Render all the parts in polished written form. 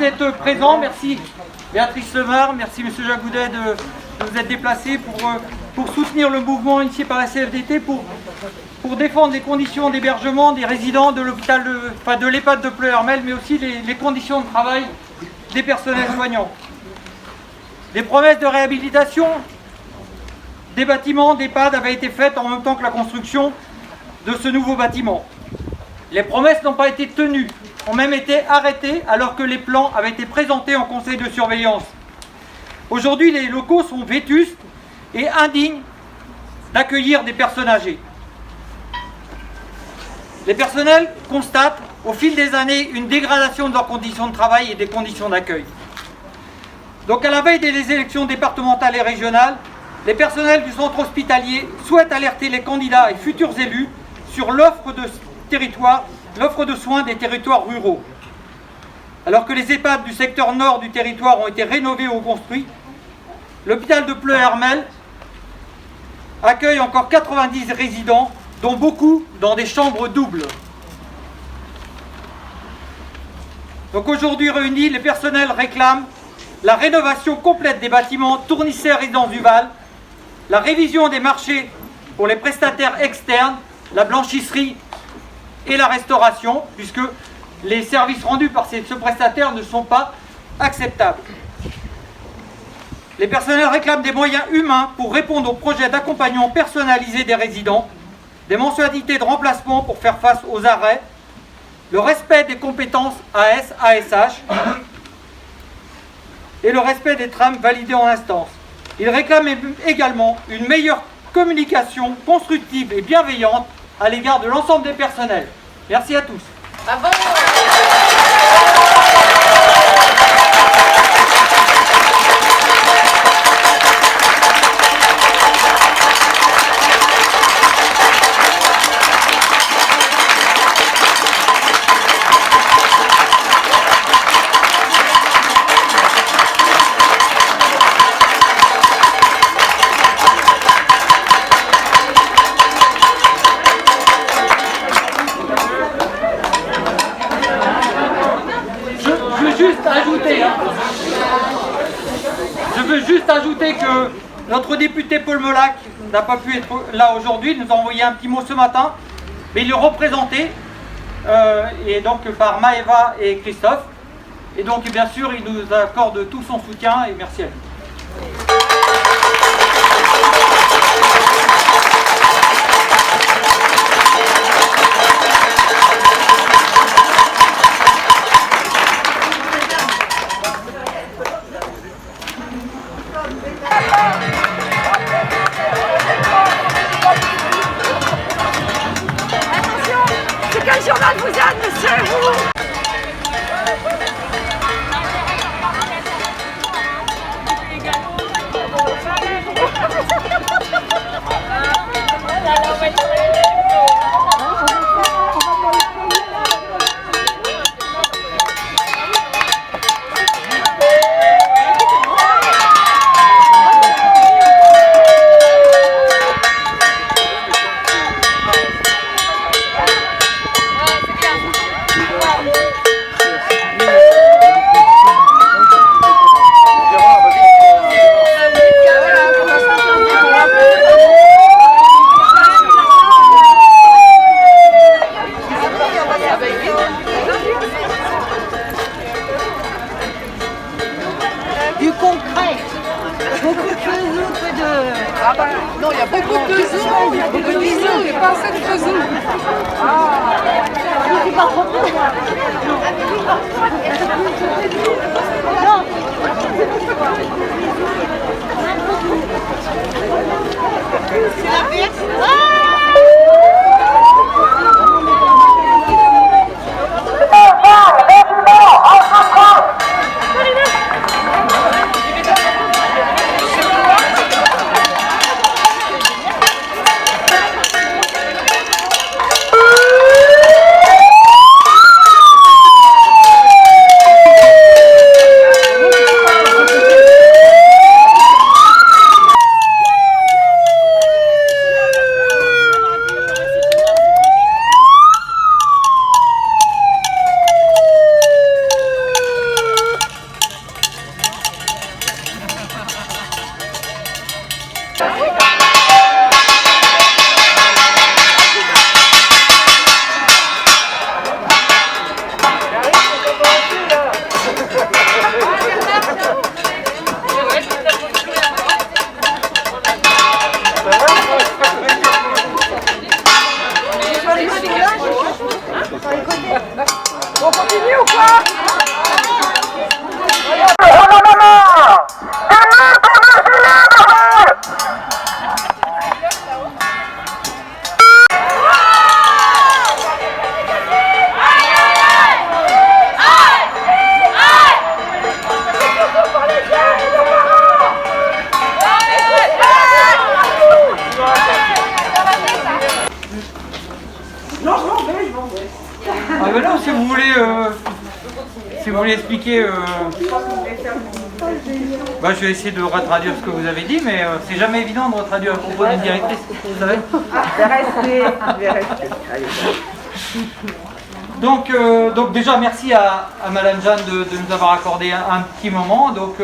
vous êtes présents. Merci Béatrice Lemar, merci Monsieur Jagoudet de vous être déplacé pour soutenir le mouvement initié par la CFDT pour défendre les conditions d'hébergement des résidents de l'hôpital de l'EHPAD de Pleuhermel, mais aussi les conditions de travail des personnels soignants. Des promesses de réhabilitation des bâtiments d'EHPAD avaient été faites en même temps que la construction de ce nouveau bâtiment. Les promesses n'ont pas été tenues, ont même été arrêtées alors que les plans avaient été présentés en conseil de surveillance. Aujourd'hui, les locaux sont vétustes et indignes d'accueillir des personnes âgées. Les personnels constatent au fil des années une dégradation de leurs conditions de travail et des conditions d'accueil. Donc à la veille des élections départementales et régionales, les personnels du centre hospitalier souhaitent alerter les candidats et futurs élus sur l'offre de soins des territoires ruraux. Alors que les EHPAD du secteur nord du territoire ont été rénovés ou construits, l'hôpital de Pleuhermel accueille encore 90 résidents, dont beaucoup dans des chambres doubles. Donc aujourd'hui réunis, les personnels réclament la rénovation complète des bâtiments Tournisset Résidence du Val, la révision des marchés pour les prestataires externes, la blanchisserie et la restauration, puisque les services rendus par ce prestataire ne sont pas acceptables. Les personnels réclament des moyens humains pour répondre aux projets d'accompagnement personnalisé des résidents, des mensualités de remplacement pour faire face aux arrêts, le respect des compétences AS, ASH et le respect des trames validées en instance. Ils réclament également une meilleure communication constructive et bienveillante à l'égard de l'ensemble des personnels. Merci à tous. Bravo. Je veux juste ajouter que notre député Paul Molac n'a pas pu être là aujourd'hui, il nous a envoyé un petit mot ce matin, mais il est représenté et donc par Maëva et Christophe, et donc bien sûr il nous accorde tout son soutien et merci à lui. Quel journal vous êtes, monsieur, vous? Du concret. Beaucoup de faisous que de... Ah bah, non, il y a beaucoup de faisous, il y a beaucoup de bisous, il n'y a pas assez de faisous. Je suis pas trop peu, moi. Non. C'est la pièce. lui expliquer. Bah, je vais essayer de retraduire ce que vous avez dit, mais c'est jamais évident de retraduire à propos d'une directrice, vous savez. Je vais rester. Allez. Donc déjà merci à Madame Jeanne de nous avoir accordé un petit moment. Donc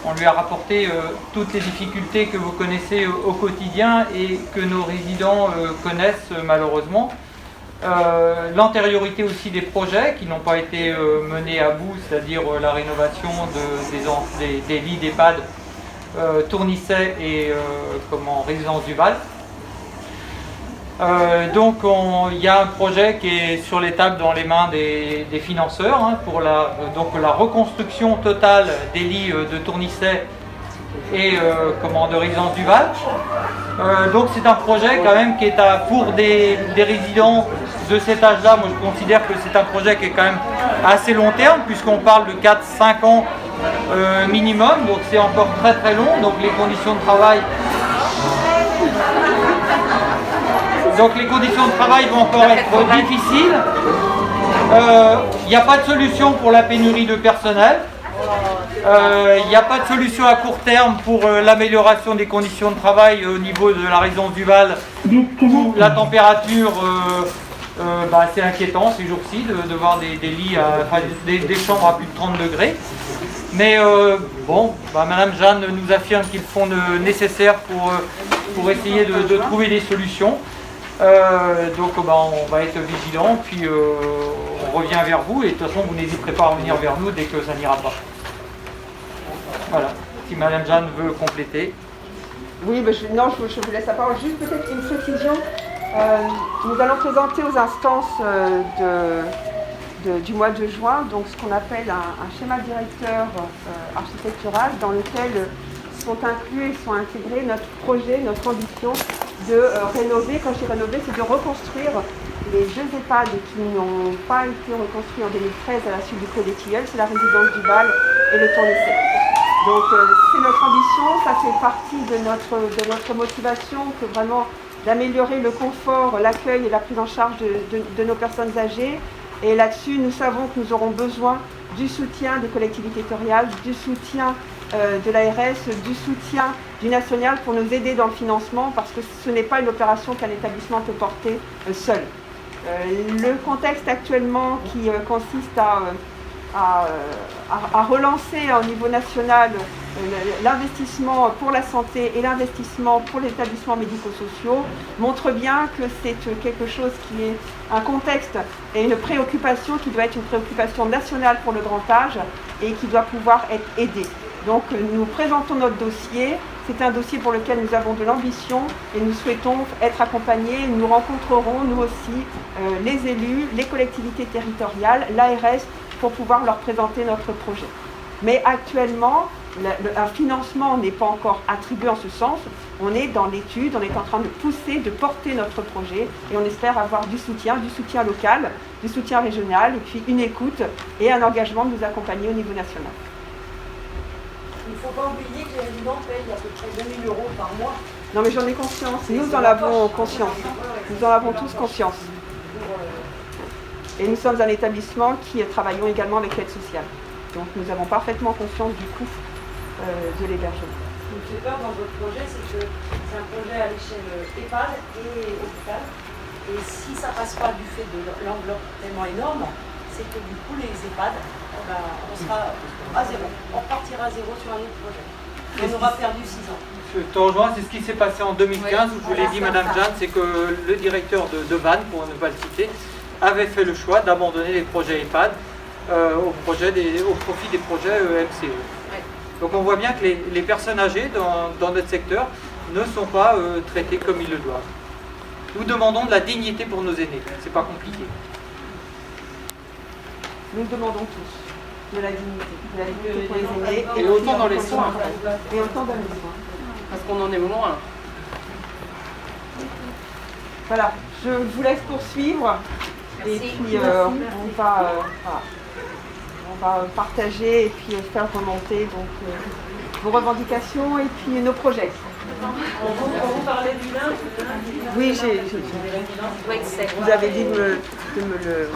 on lui a rapporté toutes les difficultés que vous connaissez au quotidien et que nos résidents connaissent malheureusement. L'antériorité aussi des projets qui n'ont pas été menés à bout, c'est-à-dire la rénovation des lits d'EHPAD Tournisset et Résidence du Val. Donc il y a un projet qui est sur les tables dans les mains des financeurs pour la reconstruction totale des lits de Tournisset et de Résidence du Val. Donc c'est un projet quand même qui est pour des résidents de cet âge-là. Moi je considère que c'est un projet qui est quand même assez long terme puisqu'on parle de 4-5 ans minimum, donc c'est encore très très long. Donc les conditions de travail vont encore être difficiles. Il n'y a pas de solution pour la pénurie de personnel. Il n'y a pas de solution à court terme pour l'amélioration des conditions de travail au niveau de la résidence du Val, où la température, c'est inquiétant ces jours-ci de voir des lits, des chambres à plus de 30 degrés. Mais Madame Jeanne nous affirme qu'ils font le nécessaire pour essayer de trouver des solutions. On va être vigilant, puis on revient vers vous et de toute façon vous n'hésiterez pas à revenir vers nous dès que ça n'ira pas. Voilà, si Madame Jeanne veut compléter. Oui, je vous laisse la parole. Juste peut-être une précision. Nous allons présenter aux instances du mois de juin donc ce qu'on appelle un schéma directeur architectural dans lequel sont inclus et sont intégrés notre projet, notre ambition de rénover. Quand je dis rénover, c'est de reconstruire les 2 EHPAD qui n'ont pas été reconstruits en 2013 à la suite du Code des Tilleuls, c'est la résidence du Val et le Tournisset. Donc c'est notre ambition, ça fait partie de notre motivation que vraiment d'améliorer le confort, l'accueil et la prise en charge de nos personnes âgées. Et là-dessus, nous savons que nous aurons besoin du soutien des collectivités territoriales, du soutien de l'ARS, du soutien du national pour nous aider dans le financement parce que ce n'est pas une opération qu'un établissement peut porter seul. Le contexte actuellement qui consiste à relancer au niveau national l'investissement pour la santé et l'investissement pour les établissements médico-sociaux montre bien que c'est quelque chose qui est un contexte et une préoccupation qui doit être une préoccupation nationale pour le grand âge et qui doit pouvoir être aidée. Donc nous présentons notre dossier, c'est un dossier pour lequel nous avons de l'ambition et nous souhaitons être accompagnés. Nous rencontrerons nous aussi les élus, les collectivités territoriales, l'ARS pour pouvoir leur présenter notre projet. Mais actuellement, un financement n'est pas encore attribué en ce sens. On est dans l'étude, on est en train de pousser, de porter notre projet et on espère avoir du soutien local, du soutien régional et puis une écoute et un engagement de nous accompagner au niveau national. Il ne faut pas oublier que les résidents payent à peu près 2 000 € par mois. Non mais j'en ai conscience, nous en avons conscience, nous en avons tous conscience. Et nous sommes un établissement qui travaillons également avec l'aide sociale. Donc nous avons parfaitement conscience du coût de l'hébergement. Ce qui me fait peur dans votre projet, c'est que c'est un projet à l'échelle EHPAD et hôpital. Et si ça ne passe pas du fait de l'enveloppe tellement énorme, c'est que du coup les EHPAD, on sera à zéro. On repartira à zéro sur un autre projet. On aura perdu 6 ans. Je te rejoins, c'est ce qui s'est passé en 2015 où je vous l'ai dit Madame Jeanne, c'est que le directeur de Vannes, pour ne pas le citer, avait fait le choix d'abandonner les projets EHPAD au profit des projets MCE. Donc on voit bien que les personnes âgées dans notre secteur ne sont pas traitées comme ils le doivent. Nous demandons de la dignité pour nos aînés, c'est pas compliqué. Nous demandons tous de la dignité pour les aînés et autant dans les soins. Et autant dans les soins. Parce qu'on en est loin. Voilà, je vous laisse poursuivre. Et puis on va partager et puis faire remonter vos revendications et puis nos projets. On vous parlait du lin. Oui, vous avez dit de me le